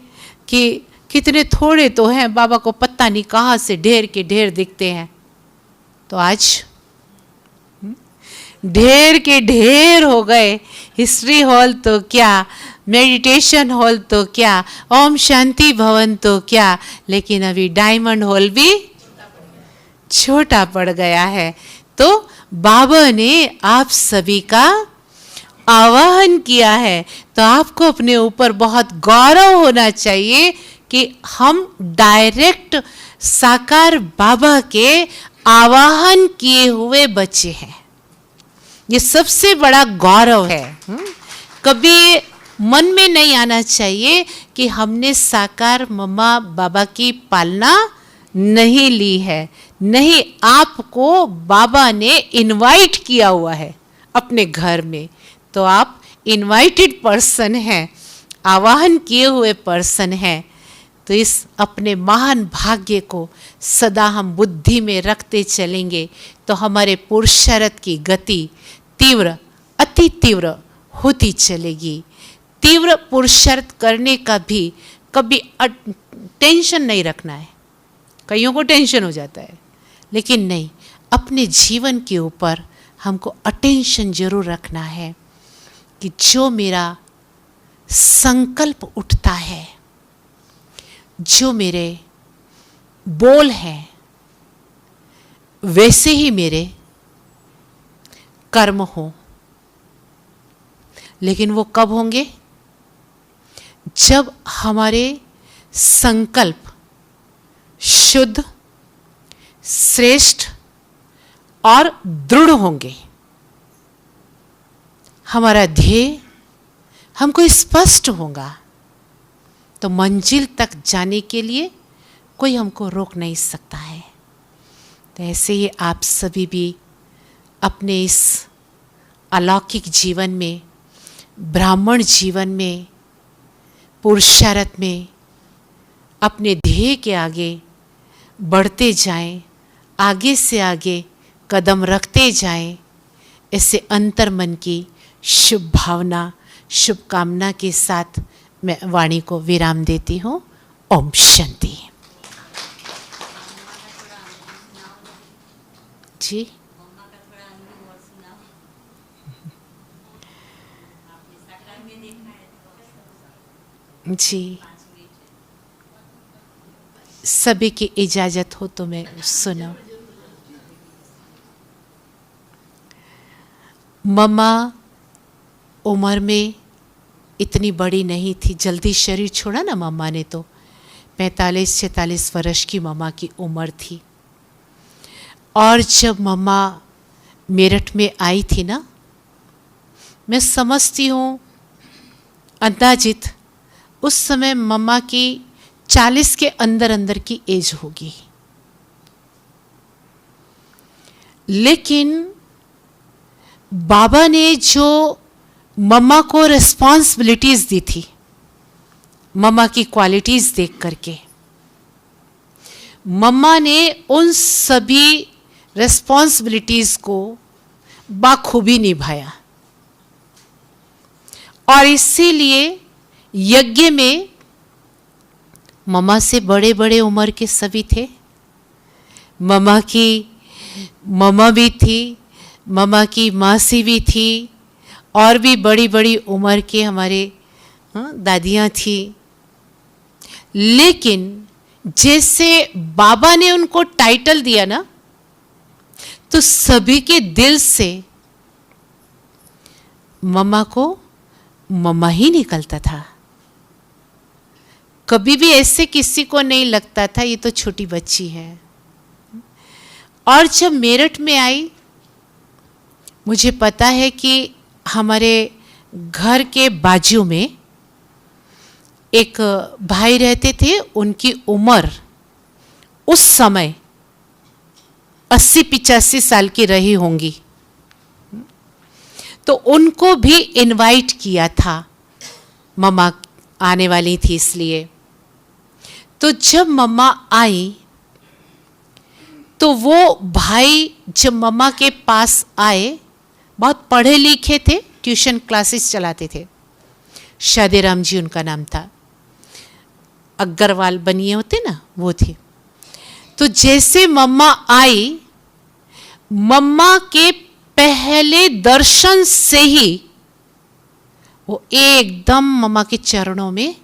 कि कितने थोड़े तो हैं, बाबा को पता नहीं कहाँ से ढेर के ढेर दिखते हैं। तो आज ढेर के ढेर हो गए। हिस्ट्री हॉल तो क्या, मेडिटेशन हॉल तो क्या, ओम शांति भवन तो क्या, लेकिन अभी डायमंड हॉल भी छोटा पड़ गया है। तो बाबा ने आप सभी का आवाहन किया है। तो आपको अपने ऊपर बहुत गौरव होना चाहिए कि हम डायरेक्ट साकार बाबा के आवाहन किए हुए बच्चे हैं। ये सबसे बड़ा गौरव है। कभी मन में नहीं आना चाहिए कि हमने साकार मम्मा बाबा की पालना नहीं ली है। नहीं, आपको बाबा ने इनवाइट किया हुआ है अपने घर में। तो आप इनवाइटेड पर्सन हैं, आवाहन किए हुए पर्सन हैं। तो इस अपने महान भाग्य को सदा हम बुद्धि में रखते चलेंगे तो हमारे पुरुषार्थ की गति तीव्र, अति तीव्र होती चलेगी। तीव्र पुरुषार्थ करने का भी कभी टेंशन नहीं रखना है। कईयों को टेंशन हो जाता है, लेकिन नहीं, अपने जीवन के ऊपर हमको अटेंशन जरूर रखना है कि जो मेरा संकल्प उठता है, जो मेरे बोल हैं, वैसे ही मेरे कर्म हो। लेकिन वो कब होंगे? जब हमारे संकल्प शुद्ध, श्रेष्ठ और दृढ़ होंगे। हमारा ध्येय हमको स्पष्ट होगा, तो मंजिल तक जाने के लिए कोई हमको रोक नहीं सकता है। तो ऐसे ही आप सभी भी अपने इस अलौकिक जीवन में, ब्राह्मण जीवन में, पुरुषार्थ में अपने ध्येय के आगे बढ़ते जाएं, आगे से आगे कदम रखते जाएं। ऐसे अंतर्मन की शुभ भावना, शुभकामना के साथ मैं वाणी को विराम देती हूँ। ओम शांति। जी जी, सभी की इजाजत हो तो मैं सुनाऊं। मम्मा उम्र में इतनी बड़ी नहीं थी, जल्दी शरीर छोड़ा ना मम्मा ने, तो 45-46 वर्ष की मम्मा की उम्र थी। और जब मम्मा मेरठ में आई थी ना, मैं समझती हूँ अंदाजित उस समय मम्मा की 40 के अंदर अंदर की एज होगी। लेकिन बाबा ने जो मम्मा को रिस्पॉन्सिबिलिटीज दी थी, मम्मा की क्वालिटीज देख करके, मम्मा ने उन सभी रिस्पॉन्सिबिलिटीज को बाखूबी निभाया। और इसीलिए यज्ञ में मम्मा से बड़े बड़े उम्र के सभी थे। मम्मा भी थी, मम्मा की मासी भी थी, और भी बड़ी बड़ी उम्र के हमारे दादियाँ थी। लेकिन जैसे बाबा ने उनको टाइटल दिया ना, तो सभी के दिल से मम्मा को मम्मा ही निकलता था। कभी भी ऐसे किसी को नहीं लगता था ये तो छोटी बच्ची है। और जब मेरठ में आई, मुझे पता है कि हमारे घर के बाजू में एक भाई रहते थे, उनकी उम्र उस समय 80-85 साल की रही होंगी। तो उनको भी इनवाइट किया था, मम्मा आने वाली थी इसलिए। तो जब मम्मा आई तो वो भाई जब मम्मा के पास आए, बहुत पढ़े लिखे थे, ट्यूशन क्लासेस चलाते थे। शादेराम जी उनका नाम था, अग्रवाल बनिए होते ना, वो थे। तो जैसे मम्मा आई, मम्मा के पहले दर्शन से ही वो एकदम मम्मा के चरणों में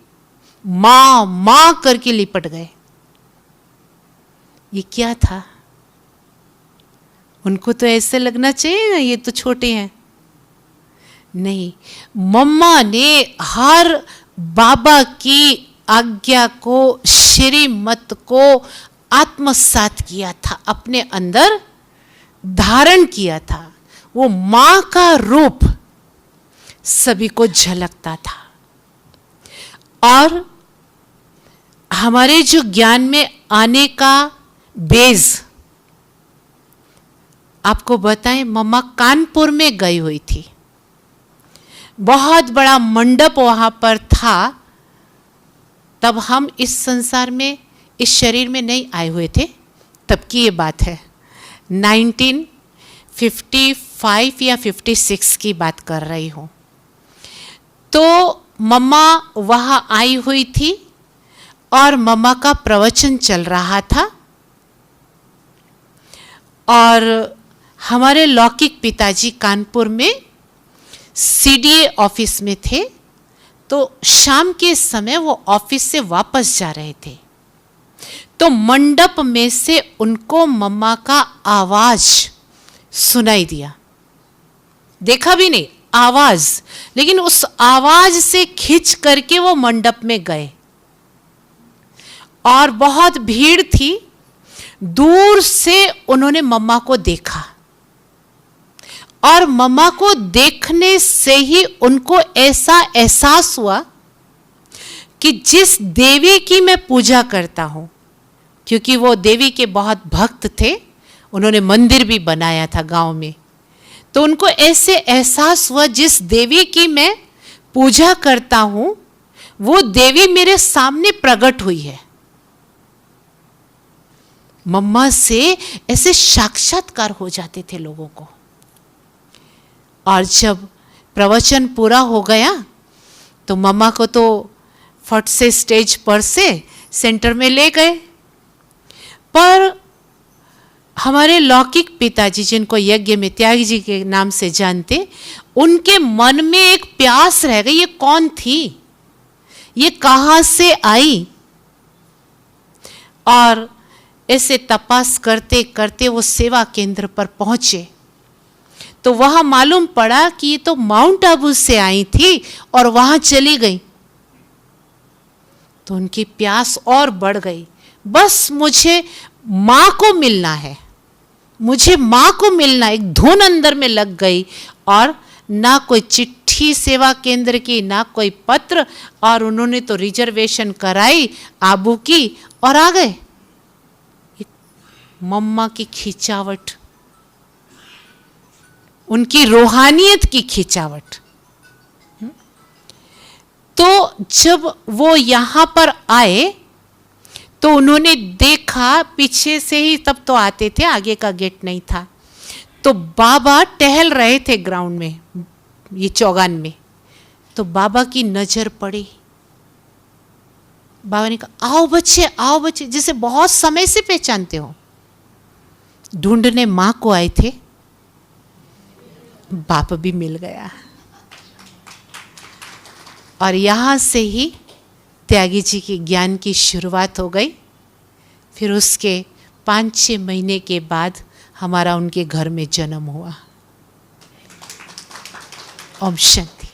माँ माँ करके लिपट गए। ये क्या था? उनको तो ऐसे लगना चाहिए ना ये तो छोटे हैं। नहीं, मम्मा ने हर बाबा की आज्ञा को, श्रीमत को आत्मसात किया था, अपने अंदर धारण किया था। वो माँ का रूप सभी को झलकता था। और हमारे जो ज्ञान में आने का बेस, आपको बताएं, मम्मा कानपुर में गई हुई थी। बहुत बड़ा मंडप वहां पर था। तब हम इस संसार में, इस शरीर में नहीं आए हुए थे, तब की ये बात है। 1955 या 56 की बात कर रही हूँ। तो मम्मा वहाँ आई हुई थी और मम्मा का प्रवचन चल रहा था। और हमारे लौकिक पिताजी कानपुर में सीडीए ऑफिस में थे, तो शाम के समय वो ऑफिस से वापस जा रहे थे, तो मंडप में से उनको मम्मा का आवाज सुनाई दिया। देखा भी नहीं, आवाज, लेकिन उस आवाज से खिंच करके वो मंडप में गए और बहुत भीड़ थी। दूर से उन्होंने मम्मा को देखा और मम्मा को देखने से ही उनको ऐसा एहसास हुआ कि जिस देवी की मैं पूजा करता हूं, क्योंकि वो देवी के बहुत भक्त थे, उन्होंने मंदिर भी बनाया था गांव में, तो उनको ऐसे एहसास हुआ जिस देवी की मैं पूजा करता हूं वो देवी मेरे सामने प्रकट हुई है। मम्मा से ऐसे साक्षात्कार हो जाते थे लोगों को। और जब प्रवचन पूरा हो गया तो मम्मा को तो फट से स्टेज पर से सेंटर में ले गए, पर हमारे लौकिक पिताजी, जिनको यज्ञ में त्यागी जी के नाम से जानते, उनके मन में एक प्यास रह गई, ये कौन थी, ये कहां से आई। और ऐसे तपास करते करते वो सेवा केंद्र पर पहुंचे, तो वहां मालूम पड़ा कि ये तो माउंट आबू से आई थी और वहां चली गई। तो उनकी प्यास और बढ़ गई, बस मुझे मां को मिलना है, मुझे मां को मिलना। एक धुन अंदर में लग गई और ना कोई चिट्ठी सेवा केंद्र की, ना कोई पत्र, और उन्होंने तो रिजर्वेशन कराई आबू की और आ गए। मम्मा की खिंचावट, उनकी रूहानियत की खिंचावट। तो जब वो यहां पर आए तो उन्होंने देखा, पीछे से ही तब तो आते थे, आगे का गेट नहीं था, तो बाबा टहल रहे थे ग्राउंड में, ये चौगान में। तो बाबा की नजर पड़ी, बाबा ने कहा आओ बच्चे, आओ बच्चे, जिसे बहुत समय से पहचानते हो। ढूंढने मां को आए थे, बाप भी मिल गया। और यहां से ही त्यागी जी के ज्ञान की शुरुआत हो गई। फिर उसके 5-6 महीने के बाद हमारा उनके घर में जन्म हुआ। ओम शांति।